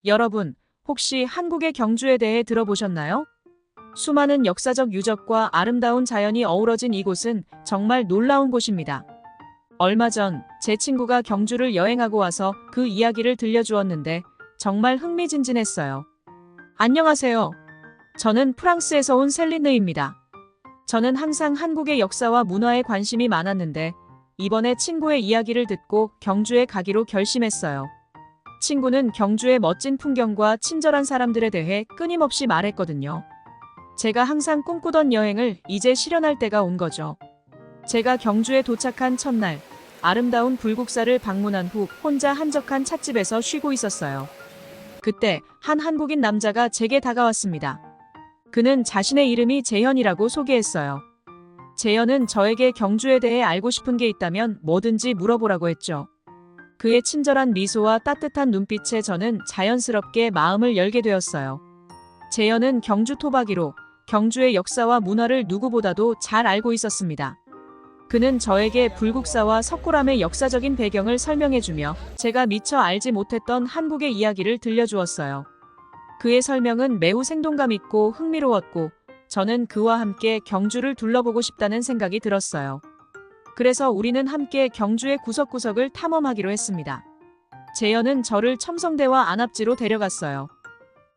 여러분, 혹시 한국의 경주에 대해 들어보셨나요? 수많은 역사적 유적과 아름다운 자연이 어우러진 이곳은 정말 놀라운 곳입니다. 얼마 전 제 친구가 경주를 여행하고 와서 그 이야기를 들려주었는데 정말 흥미진진했어요. 안녕하세요. 저는 프랑스에서 온 셀리느입니다. 저는 항상 한국의 역사와 문화에 관심이 많았는데 이번에 친구의 이야기를 듣고 경주에 가기로 결심했어요. 친구는 경주의 멋진 풍경과 친절한 사람들에 대해 끊임없이 말했거든요. 제가 항상 꿈꾸던 여행을 이제 실현할 때가 온 거죠. 제가 경주에 도착한 첫날, 아름다운 불국사를 방문한 후 혼자 한적한 찻집에서 쉬고 있었어요. 그때 한 한국인 남자가 제게 다가왔습니다. 그는 자신의 이름이 재현이라고 소개했어요. 재현은 저에게 경주에 대해 알고 싶은 게 있다면 뭐든지 물어보라고 했죠. 그의 친절한 미소와 따뜻한 눈빛에 저는 자연스럽게 마음을 열게 되었어요. 재현은 경주 토박이로 경주의 역사와 문화를 누구보다도 잘 알고 있었습니다. 그는 저에게 불국사와 석굴암의 역사적인 배경을 설명해주며 제가 미처 알지 못했던 한국의 이야기를 들려주었어요. 그의 설명은 매우 생동감 있고 흥미로웠고 저는 그와 함께 경주를 둘러보고 싶다는 생각이 들었어요. 그래서 우리는 함께 경주의 구석구석을 탐험하기로 했습니다. 재현은 저를 첨성대와 안압지로 데려갔어요.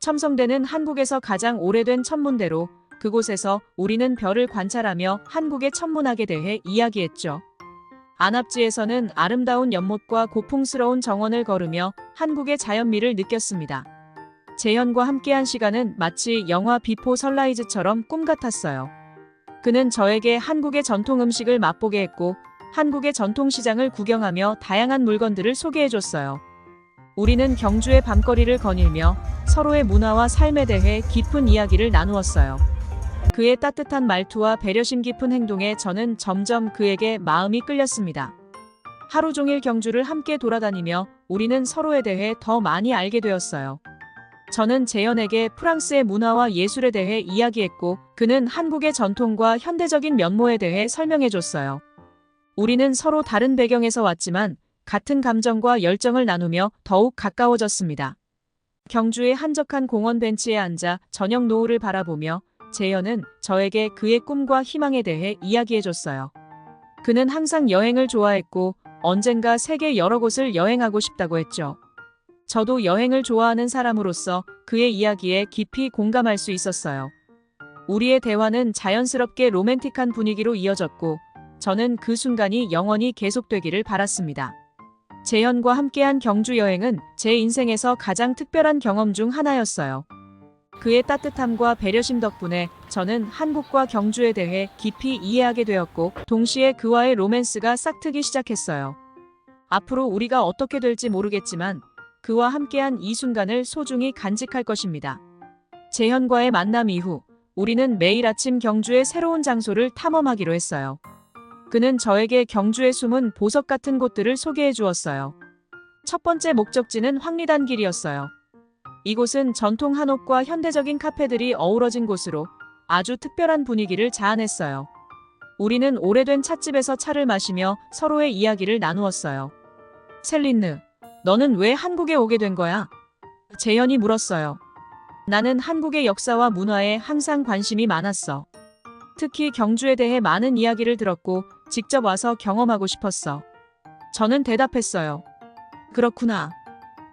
첨성대는 한국에서 가장 오래된 천문대로 그곳에서 우리는 별을 관찰하며 한국의 천문학에 대해 이야기했죠. 안압지에서는 아름다운 연못과 고풍스러운 정원을 걸으며 한국의 자연미를 느꼈습니다. 재현과 함께한 시간은 마치 영화 비포 선라이즈처럼 꿈 같았어요. 그는 저에게 한국의 전통 음식을 맛보게 했고 한국의 전통시장을 구경하며 다양한 물건들을 소개해줬어요. 우리는 경주의 밤거리를 거닐며 서로의 문화와 삶에 대해 깊은 이야기를 나누었어요. 그의 따뜻한 말투와 배려심 깊은 행동에 저는 점점 그에게 마음이 끌렸습니다. 하루 종일 경주를 함께 돌아다니며 우리는 서로에 대해 더 많이 알게 되었어요. 저는 재현에게 프랑스의 문화와 예술에 대해 이야기했고 그는 한국의 전통과 현대적인 면모에 대해 설명해줬어요. 우리는 서로 다른 배경에서 왔지만 같은 감정과 열정을 나누며 더욱 가까워졌습니다. 경주의 한적한 공원 벤치에 앉아 저녁 노을을 바라보며 재현은 저에게 그의 꿈과 희망에 대해 이야기해줬어요. 그는 항상 여행을 좋아했고 언젠가 세계 여러 곳을 여행하고 싶다고 했죠. 저도 여행을 좋아하는 사람으로서 그의 이야기에 깊이 공감할 수 있었어요. 우리의 대화는 자연스럽게 로맨틱한 분위기로 이어졌고 저는 그 순간이 영원히 계속되기를 바랐습니다. 재현과 함께한 경주 여행은 제 인생에서 가장 특별한 경험 중 하나였어요. 그의 따뜻함과 배려심 덕분에 저는 한국과 경주에 대해 깊이 이해하게 되었고 동시에 그와의 로맨스가 싹트기 시작했어요. 앞으로 우리가 어떻게 될지 모르겠지만 그와 함께한 이 순간을 소중히 간직할 것입니다. 재현과의 만남 이후 우리는 매일 아침 경주의 새로운 장소를 탐험하기로 했어요. 그는 저에게 경주의 숨은 보석 같은 곳들을 소개해 주었어요. 첫 번째 목적지는 황리단길이었어요. 이곳은 전통 한옥과 현대적인 카페들이 어우러진 곳으로 아주 특별한 분위기를 자아냈어요. 우리는 오래된 찻집에서 차를 마시며 서로의 이야기를 나누었어요. 셀린느, 너는 왜 한국에 오게 된 거야? 재현이 물었어요. 나는 한국의 역사와 문화에 항상 관심이 많았어. 특히 경주에 대해 많은 이야기를 들었고 직접 와서 경험하고 싶었어. 저는 대답했어요. 그렇구나.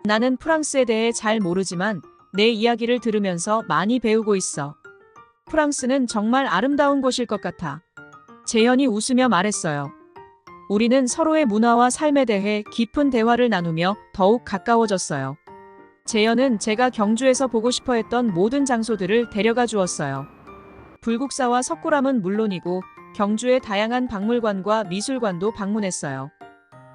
나는 프랑스에 대해 잘 모르지만 내 이야기를 들으면서 많이 배우고 있어. 프랑스는 정말 아름다운 곳일 것 같아. 재현이 웃으며 말했어요. 우리는 서로의 문화와 삶에 대해 깊은 대화를 나누며 더욱 가까워졌어요. 재현은 제가 경주에서 보고 싶어 했던 모든 장소들을 데려가 주었어요. 불국사와 석굴암은 물론이고 경주의 다양한 박물관과 미술관도 방문했어요.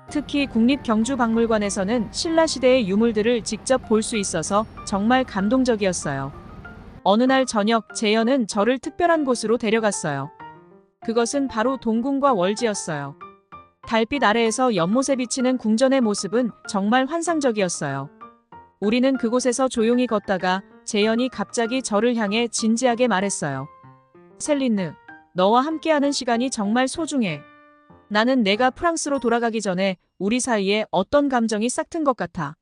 특히 국립경주박물관에서는 신라시대의 유물들을 직접 볼 수 있어서 정말 감동적이었어요. 어느 날 저녁 재현은 저를 특별한 곳으로 데려갔어요. 그것은 바로 동궁과 월지였어요. 달빛 아래에서 연못에 비치는 궁전의 모습은 정말 환상적이었어요. 우리는 그곳에서 조용히 걷다가 재현이 갑자기 저를 향해 진지하게 말했어요. 셀린느, 너와 함께하는 시간이 정말 소중해. 나는 내가 프랑스로 돌아가기 전에 우리 사이에 어떤 감정이 싹튼 것 같아.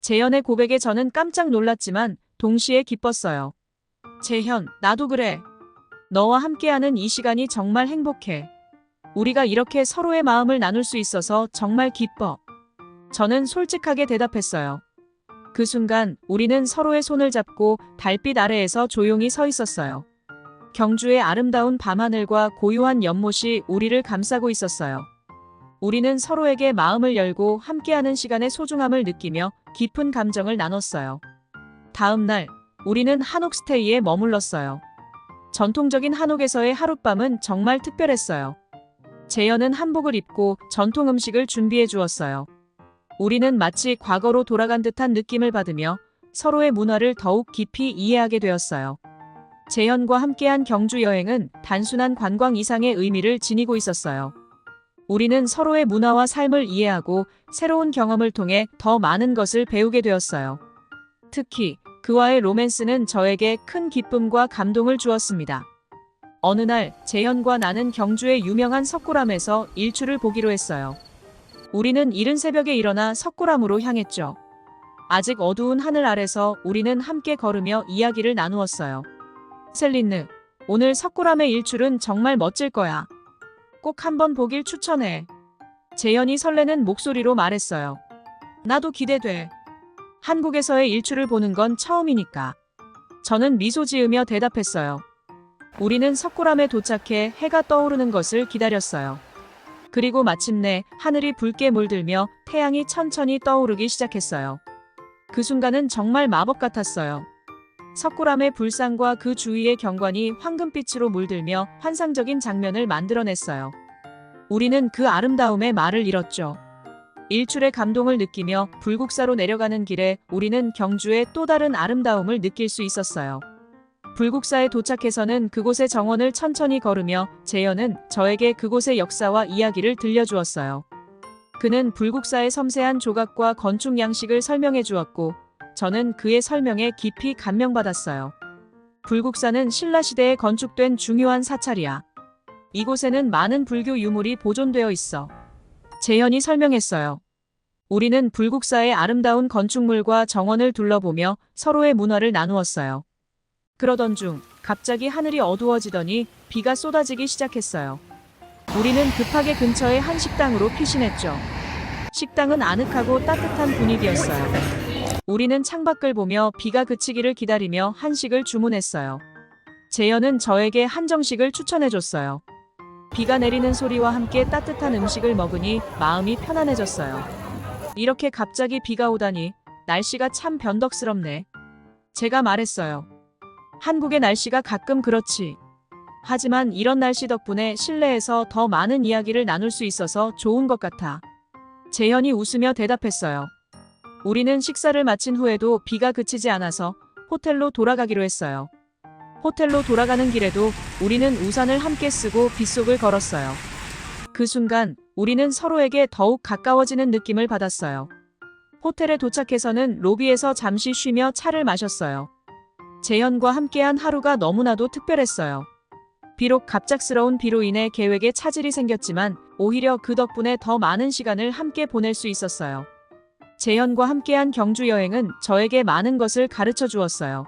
재현의 고백에 저는 깜짝 놀랐지만 동시에 기뻤어요. 재현, 나도 그래. 너와 함께하는 이 시간이 정말 행복해. 우리가 이렇게 서로의 마음을 나눌 수 있어서 정말 기뻐. 저는 솔직하게 대답했어요. 그 순간 우리는 서로의 손을 잡고 달빛 아래에서 조용히 서 있었어요. 경주의 아름다운 밤하늘과 고요한 연못이 우리를 감싸고 있었어요. 우리는 서로에게 마음을 열고 함께하는 시간의 소중함을 느끼며 깊은 감정을 나눴어요. 다음 날, 우리는 한옥스테이에 머물렀어요. 전통적인 한옥에서의 하룻밤은 정말 특별했어요. 재현은 한복을 입고 전통 음식을 준비해 주었어요. 우리는 마치 과거로 돌아간 듯한 느낌을 받으며 서로의 문화를 더욱 깊이 이해하게 되었어요. 재현과 함께한 경주 여행은 단순한 관광 이상의 의미를 지니고 있었어요. 우리는 서로의 문화와 삶을 이해하고 새로운 경험을 통해 더 많은 것을 배우게 되었어요. 특히 그와의 로맨스는 저에게 큰 기쁨과 감동을 주었습니다. 어느 날 재현과 나는 경주의 유명한 석굴암에서 일출을 보기로 했어요. 우리는 이른 새벽에 일어나 석굴암으로 향했죠. 아직 어두운 하늘 아래서 우리는 함께 걸으며 이야기를 나누었어요. 셀린느, 오늘 석굴암의 일출은 정말 멋질 거야. 꼭 한번 보길 추천해. 재현이 설레는 목소리로 말했어요. 나도 기대돼. 한국에서의 일출을 보는 건 처음이니까. 저는 미소 지으며 대답했어요. 우리는 석굴암에 도착해 해가 떠오르는 것을 기다렸어요. 그리고 마침내 하늘이 붉게 물들며 태양이 천천히 떠오르기 시작했어요. 그 순간은 정말 마법 같았어요. 석굴암의 불상과 그 주위의 경관이 황금빛으로 물들며 환상적인 장면을 만들어냈어요. 우리는 그 아름다움에 말을 잃었죠. 일출의 감동을 느끼며 불국사로 내려가는 길에 우리는 경주의 또 다른 아름다움을 느낄 수 있었어요. 불국사에 도착해서는 그곳의 정원을 천천히 걸으며 재현은 저에게 그곳의 역사와 이야기를 들려주었어요. 그는 불국사의 섬세한 조각과 건축 양식을 설명해 주었고 저는 그의 설명에 깊이 감명받았어요. 불국사는 신라시대에 건축된 중요한 사찰이야. 이곳에는 많은 불교 유물이 보존되어 있어. 재현이 설명했어요. 우리는 불국사의 아름다운 건축물과 정원을 둘러보며 서로의 문화를 나누었어요. 그러던 중 갑자기 하늘이 어두워지더니 비가 쏟아지기 시작했어요. 우리는 급하게 근처의 한 식당으로 피신했죠. 식당은 아늑하고 따뜻한 분위기였어요. 우리는 창밖을 보며 비가 그치기를 기다리며 한식을 주문했어요. 재현은 저에게 한정식을 추천해줬어요. 비가 내리는 소리와 함께 따뜻한 음식을 먹으니 마음이 편안해졌어요. 이렇게 갑자기 비가 오다니 날씨가 참 변덕스럽네. 제가 말했어요. 한국의 날씨가 가끔 그렇지. 하지만 이런 날씨 덕분에 실내에서 더 많은 이야기를 나눌 수 있어서 좋은 것 같아. 재현이 웃으며 대답했어요. 우리는 식사를 마친 후에도 비가 그치지 않아서 호텔로 돌아가기로 했어요. 호텔로 돌아가는 길에도 우리는 우산을 함께 쓰고 빗속을 걸었어요. 그 순간 우리는 서로에게 더욱 가까워지는 느낌을 받았어요. 호텔에 도착해서는 로비에서 잠시 쉬며 차를 마셨어요. 재현과 함께한 하루가 너무나도 특별했어요. 비록 갑작스러운 비로 인해 계획에 차질이 생겼지만 오히려 그 덕분에 더 많은 시간을 함께 보낼 수 있었어요. 재현과 함께한 경주 여행은 저에게 많은 것을 가르쳐 주었어요.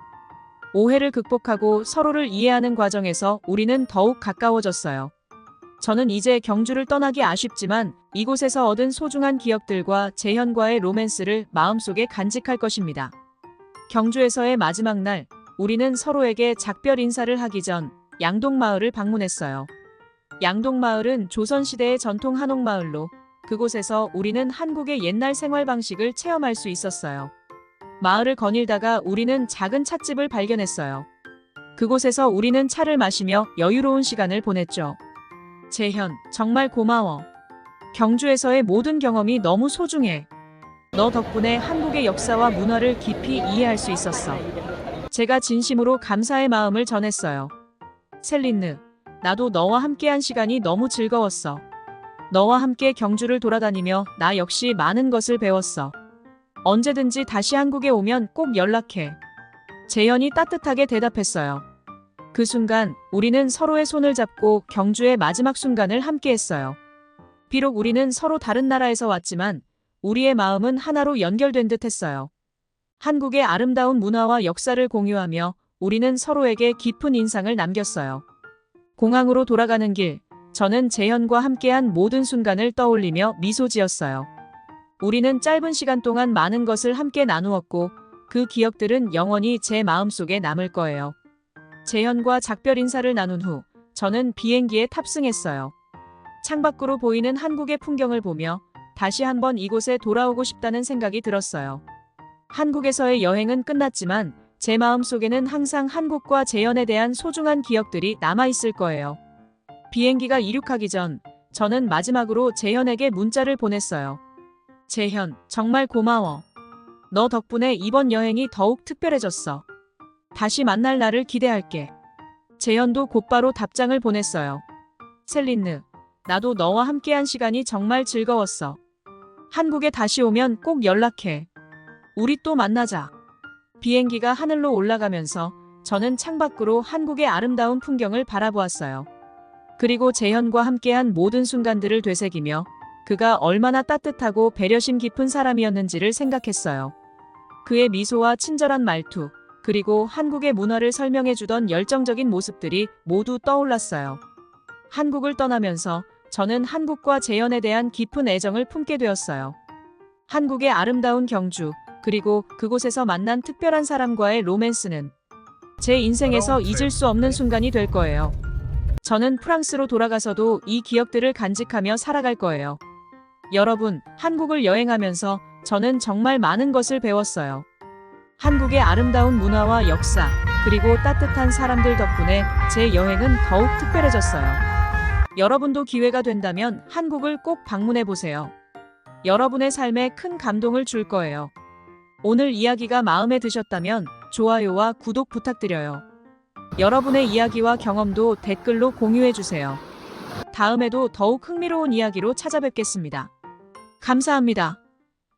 오해를 극복하고 서로를 이해하는 과정에서 우리는 더욱 가까워졌어요. 저는 이제 경주를 떠나기 아쉽지만 이곳에서 얻은 소중한 기억들과 재현과의 로맨스를 마음속에 간직할 것입니다. 경주에서의 마지막 날, 우리는 서로에게 작별 인사를 하기 전 양동마을을 방문했어요. 양동마을은 조선시대의 전통 한옥마을로 그곳에서 우리는 한국의 옛날 생활 방식을 체험할 수 있었어요. 마을을 거닐다가 우리는 작은 찻집을 발견했어요. 그곳에서 우리는 차를 마시며 여유로운 시간을 보냈죠. 재현, 정말 고마워. 경주에서의 모든 경험이 너무 소중해. 너 덕분에 한국의 역사와 문화를 깊이 이해할 수 있었어. 제가 진심으로 감사의 마음을 전했어요. 셀린느, 나도 너와 함께한 시간이 너무 즐거웠어. 너와 함께 경주를 돌아다니며 나 역시 많은 것을 배웠어. 언제든지 다시 한국에 오면 꼭 연락해. 재현이 따뜻하게 대답했어요. 그 순간 우리는 서로의 손을 잡고 경주의 마지막 순간을 함께했어요. 비록 우리는 서로 다른 나라에서 왔지만 우리의 마음은 하나로 연결된 듯 했어요. 한국의 아름다운 문화와 역사를 공유하며 우리는 서로에게 깊은 인상을 남겼어요. 공항으로 돌아가는 길, 저는 재현과 함께한 모든 순간을 떠올리며 미소 지었어요. 우리는 짧은 시간 동안 많은 것을 함께 나누었고 그 기억들은 영원히 제 마음속에 남을 거예요. 재현과 작별 인사를 나눈 후 저는 비행기에 탑승했어요. 창밖으로 보이는 한국의 풍경을 보며 다시 한번 이곳에 돌아오고 싶다는 생각이 들었어요. 한국에서의 여행은 끝났지만 제 마음속에는 항상 한국과 재현에 대한 소중한 기억들이 남아있을 거예요. 비행기가 이륙하기 전 저는 마지막으로 재현에게 문자를 보냈어요. 재현, 정말 고마워. 너 덕분에 이번 여행이 더욱 특별해졌어. 다시 만날 날을 기대할게. 재현도 곧바로 답장을 보냈어요. 셀린느, 나도 너와 함께한 시간이 정말 즐거웠어. 한국에 다시 오면 꼭 연락해. 우리 또 만나자. 비행기가 하늘로 올라가면서 저는 창밖으로 한국의 아름다운 풍경을 바라보았어요. 그리고 재현과 함께한 모든 순간들을 되새기며 그가 얼마나 따뜻하고 배려심 깊은 사람이었는지를 생각했어요. 그의 미소와 친절한 말투, 그리고 한국의 문화를 설명해주던 열정적인 모습들이 모두 떠올랐어요. 한국을 떠나면서 저는 한국과 재현에 대한 깊은 애정을 품게 되었어요. 한국의 아름다운 경주, 그리고 그곳에서 만난 특별한 사람과의 로맨스는 제 인생에서 잊을 수 없는 순간이 될 거예요. 저는 프랑스로 돌아가서도 이 기억들을 간직하며 살아갈 거예요. 여러분, 한국을 여행하면서 저는 정말 많은 것을 배웠어요. 한국의 아름다운 문화와 역사, 그리고 따뜻한 사람들 덕분에 제 여행은 더욱 특별해졌어요. 여러분도 기회가 된다면 한국을 꼭 방문해 보세요. 여러분의 삶에 큰 감동을 줄 거예요. 오늘 이야기가 마음에 드셨다면 좋아요와 구독 부탁드려요. 여러분의 이야기와 경험도 댓글로 공유해 주세요. 다음에도 더욱 흥미로운 이야기로 찾아뵙겠습니다. 감사합니다.